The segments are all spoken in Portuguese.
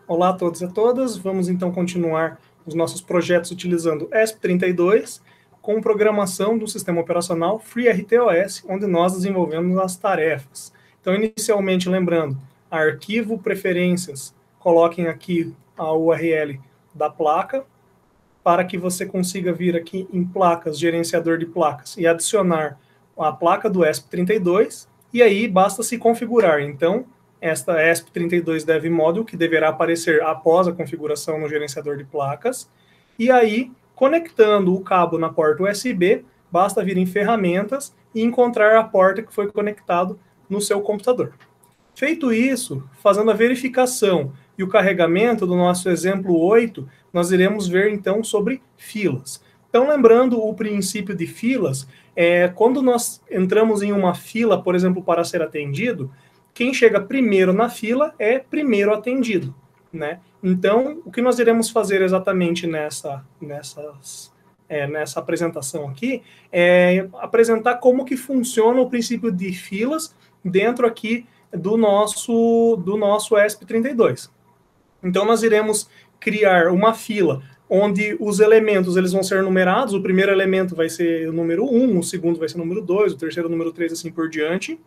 Olá a todos e a todas. Vamos então continuar os nossos projetos utilizando ESP32 com programação do sistema operacional FreeRTOS, onde nós desenvolvemos as tarefas. Então, inicialmente, lembrando, arquivo preferências, coloquem aqui a URL da placa, para que você consiga vir aqui em placas, gerenciador de placas, e adicionar a placa do ESP32, e aí basta se configurar. Então, esta ESP32 Dev Module, que deverá aparecer após a configuração no gerenciador de placas, e aí, conectando o cabo na porta USB, basta vir em ferramentas e encontrar a porta que foi conectado no seu computador. Feito isso, fazendo a verificação e o carregamento do nosso exemplo 8, nós iremos ver então sobre filas. Então, lembrando o princípio de filas, quando nós entramos em uma fila, por exemplo, para ser atendido, quem chega primeiro na fila é primeiro atendido, né? Então, o que nós iremos fazer exatamente nessa apresentação aqui é apresentar como que funciona o princípio de filas dentro aqui do nosso ESP32. Então, nós iremos criar uma fila onde os elementos eles vão ser numerados. O primeiro elemento vai ser o número 1, o segundo vai ser o número 2, o terceiro o número 3, assim por diante.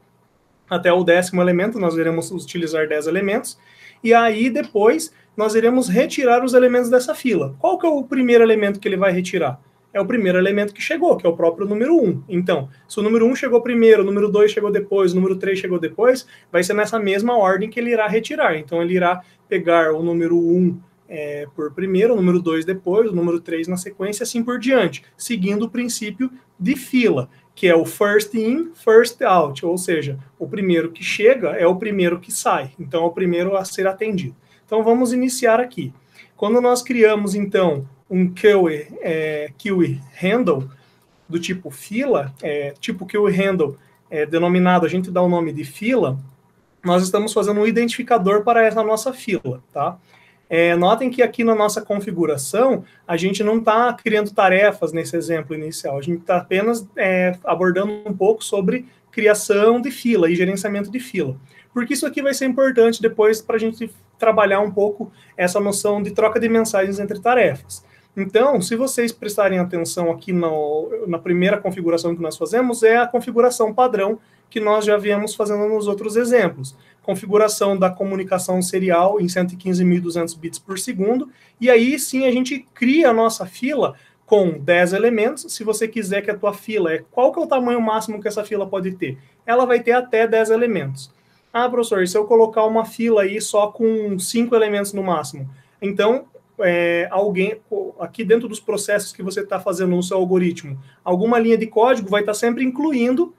Até o 10º elemento, nós iremos utilizar 10 elementos. E aí, depois, nós iremos retirar os elementos dessa fila. Qual que é o primeiro elemento que ele vai retirar? É o primeiro elemento que chegou, que é o próprio número 1. Então, se o número 1 chegou primeiro, o número 2 chegou depois, o número 3 chegou depois, vai ser nessa mesma ordem que ele irá retirar. Então, ele irá pegar o número 1 por primeiro, o número 2 depois, o número 3 na sequência, assim por diante, seguindo o princípio de fila, que é o first in, first out, ou seja, o primeiro que chega é o primeiro que sai, então é o primeiro a ser atendido. Então, vamos iniciar aqui. Quando nós criamos, então, um queue handle do tipo fila, tipo queue handle denominado, a gente dá o nome de fila, nós estamos fazendo um identificador para essa nossa fila, tá? Notem que aqui na nossa configuração, a gente não está criando tarefas nesse exemplo inicial, a gente está apenas abordando um pouco sobre criação de fila e gerenciamento de fila. Porque isso aqui vai ser importante depois para a gente trabalhar um pouco essa noção de troca de mensagens entre tarefas. Então, se vocês prestarem atenção aqui na primeira configuração que nós fazemos, é a configuração padrão que nós já viemos fazendo nos outros exemplos. Configuração da comunicação serial em 115.200 bits por segundo, e aí sim a gente cria a nossa fila com 10 elementos. Se você quiser que a tua fila, qual que é o tamanho máximo que essa fila pode ter? Ela vai ter até 10 elementos. Ah, professor, e se eu colocar uma fila aí só com 5 elementos no máximo? Então, alguém, aqui dentro dos processos que você está fazendo no seu algoritmo, alguma linha de código vai estar sempre incluindo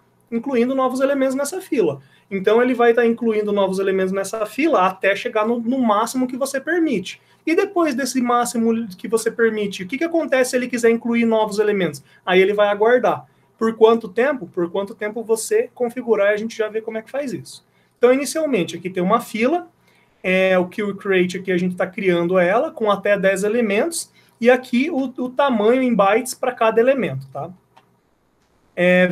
novos elementos nessa fila. Então, ele vai estar incluindo novos elementos nessa fila até chegar no máximo que você permite. E depois desse máximo que você permite, o que acontece se ele quiser incluir novos elementos? Aí ele vai aguardar. Por quanto tempo? Por quanto tempo você configurar, a gente já vê como é que faz isso. Então, inicialmente, aqui tem uma fila, o queueCreate aqui a gente está criando ela com até 10 elementos, e aqui o tamanho em bytes para cada elemento, tá?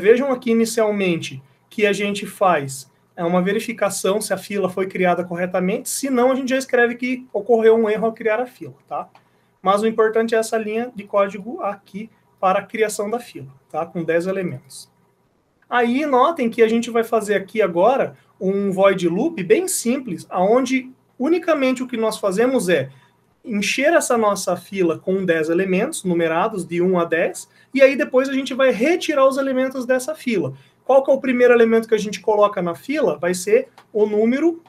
Vejam aqui inicialmente que a gente faz uma verificação se a fila foi criada corretamente, se não a gente já escreve que ocorreu um erro ao criar a fila, tá? Mas o importante é essa linha de código aqui para a criação da fila, tá? Com 10 elementos. Aí notem que a gente vai fazer aqui agora um void loop bem simples, onde unicamente o que nós fazemos é encher essa nossa fila com 10 elementos numerados de 1 a 10, e aí depois a gente vai retirar os elementos dessa fila. Qual que é o primeiro elemento que a gente coloca na fila? Vai ser o número,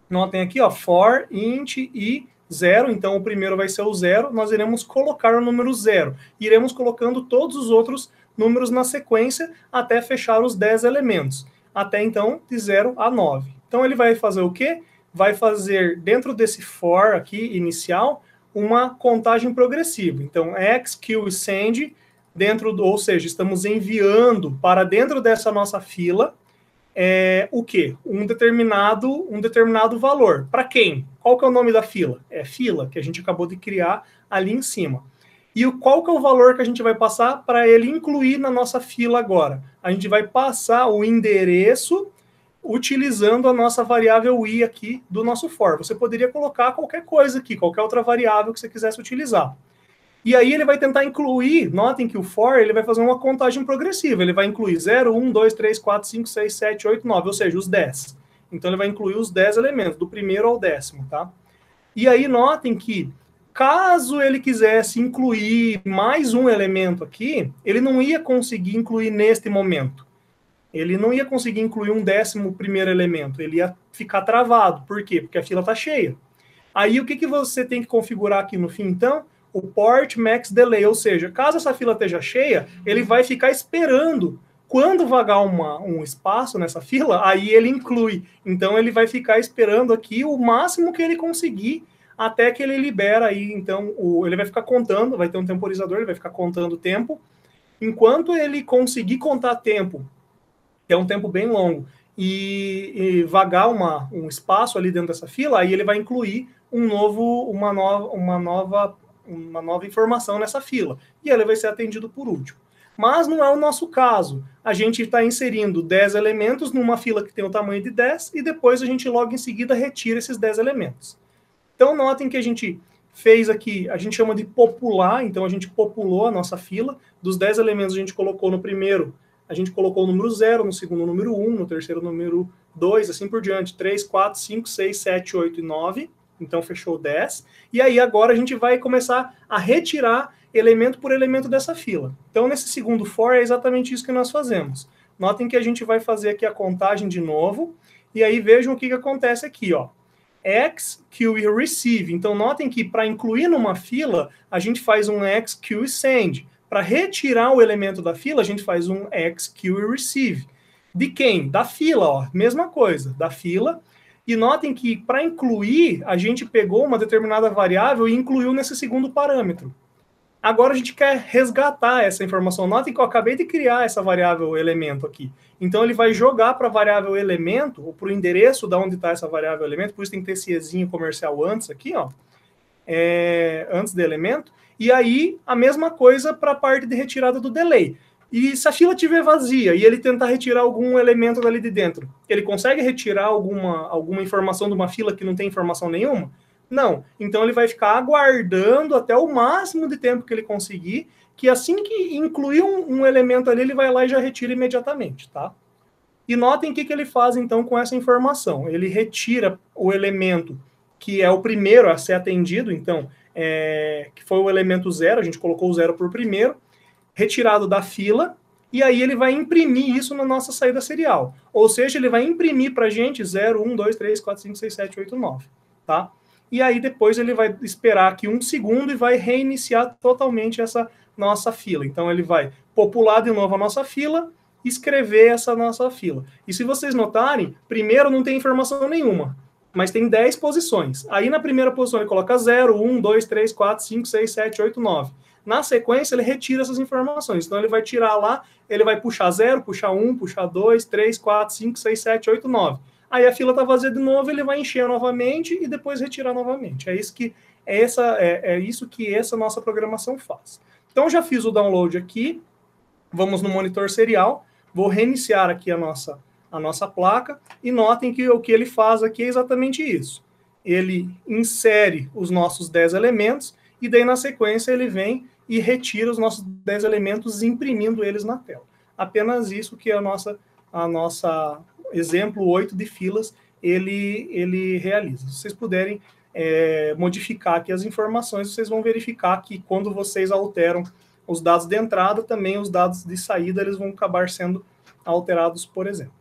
notem aqui, ó, for int i 0, então o primeiro vai ser o 0, nós iremos colocar o número 0, iremos colocando todos os outros números na sequência até fechar os 10 elementos, até então de 0 a 9. Então ele vai fazer o quê? Vai fazer, dentro desse for aqui inicial, uma contagem progressiva. Então, xQSend, ou seja, estamos enviando para dentro dessa nossa fila o quê? Um determinado valor. Para quem? Qual que é o nome da fila? É fila, que a gente acabou de criar ali em cima. E qual que é o valor que a gente vai passar para ele incluir na nossa fila agora? A gente vai passar o endereço utilizando a nossa variável i aqui do nosso for. Você poderia colocar qualquer coisa aqui, qualquer outra variável que você quisesse utilizar. E aí ele vai tentar incluir, notem que o for, ele vai fazer uma contagem progressiva, ele vai incluir 0, 1, 2, 3, 4, 5, 6, 7, 8, 9, ou seja, os 10. Então ele vai incluir os 10 elementos, do primeiro ao 10º, tá? E aí notem que, caso ele quisesse incluir mais um elemento aqui, ele não ia conseguir incluir neste momento. Ele não ia conseguir incluir um 11º elemento, ele ia ficar travado. Por quê? Porque a fila está cheia. Aí o que você tem que configurar aqui no fim, então? O port max delay, ou seja, caso essa fila esteja cheia, ele vai ficar esperando. Quando vagar um espaço nessa fila, aí ele inclui. Então ele vai ficar esperando aqui o máximo que ele conseguir, até que ele libera aí. Então ele vai ficar contando, vai ter um temporizador, ele vai ficar contando o tempo. Enquanto ele conseguir contar tempo, que é um tempo bem longo, e vagar um espaço ali dentro dessa fila, aí ele vai incluir uma nova informação nessa fila. E ele vai ser atendido por último. Mas não é o nosso caso. A gente está inserindo 10 elementos numa fila que tem o tamanho de 10, e depois a gente logo em seguida retira esses 10 elementos. Então notem que a gente fez aqui, a gente chama de popular, então a gente populou a nossa fila. Dos 10 elementos a gente colocou no primeiro, a gente colocou o número 0, no segundo o número 1, no terceiro o número 2, assim por diante, 3, 4, 5, 6, 7, 8 e 9. Então fechou 10. E aí agora a gente vai começar a retirar elemento por elemento dessa fila. Então nesse segundo for é exatamente isso que nós fazemos. Notem que a gente vai fazer aqui a contagem de novo, e aí vejam o que acontece aqui, ó. XQE receive. Então notem que para incluir numa fila, a gente faz um XQE send. Para retirar o elemento da fila, a gente faz um XQE receive. De quem? Da fila, ó. Mesma coisa, da fila. E notem que para incluir, a gente pegou uma determinada variável e incluiu nesse segundo parâmetro. Agora a gente quer resgatar essa informação. Notem que eu acabei de criar essa variável elemento aqui. Então ele vai jogar para a variável elemento, ou para o endereço de onde está essa variável elemento, por isso tem que ter esse ezinho comercial antes aqui, ó, antes do elemento. E aí a mesma coisa para a parte de retirada do delay. E se a fila estiver vazia e ele tentar retirar algum elemento dali de dentro, ele consegue retirar alguma informação de uma fila que não tem informação nenhuma? Não. Então ele vai ficar aguardando até o máximo de tempo que ele conseguir, que assim que incluir um elemento ali, ele vai lá e já retira imediatamente, tá? E notem o que ele faz então com essa informação. Ele retira o elemento que é o primeiro a ser atendido, então, que foi o elemento 0, a gente colocou o 0 por primeiro, retirado da fila, e aí ele vai imprimir isso na nossa saída serial. Ou seja, ele vai imprimir para a gente 0, 1, 2, 3, 4, 5, 6, 7, 8, 9, tá? E aí depois ele vai esperar aqui 1 segundo e vai reiniciar totalmente essa nossa fila. Então ele vai popular de novo a nossa fila, escrever essa nossa fila. E se vocês notarem, primeiro não tem informação nenhuma, mas tem 10 posições. Aí na primeira posição ele coloca 0, 1, 2, 3, 4, 5, 6, 7, 8, 9. Na sequência ele retira essas informações. Então ele vai tirar lá, ele vai puxar 0, puxar 1, puxar 2, 3, 4, 5, 6, 7, 8, 9. Aí a fila está vazia de novo, ele vai encher novamente e depois retirar novamente. É isso que essa nossa programação faz. Então já fiz o download aqui, vamos no monitor serial, vou reiniciar aqui a nossa placa e notem que o que ele faz aqui é exatamente isso. Ele insere os nossos 10 elementos e daí na sequência ele vem e retira os nossos 10 elementos imprimindo eles na tela. Apenas isso que a nossa exemplo 8 de filas, ele realiza. Se vocês puderem modificar aqui as informações, vocês vão verificar que quando vocês alteram os dados de entrada, também os dados de saída, eles vão acabar sendo alterados, por exemplo.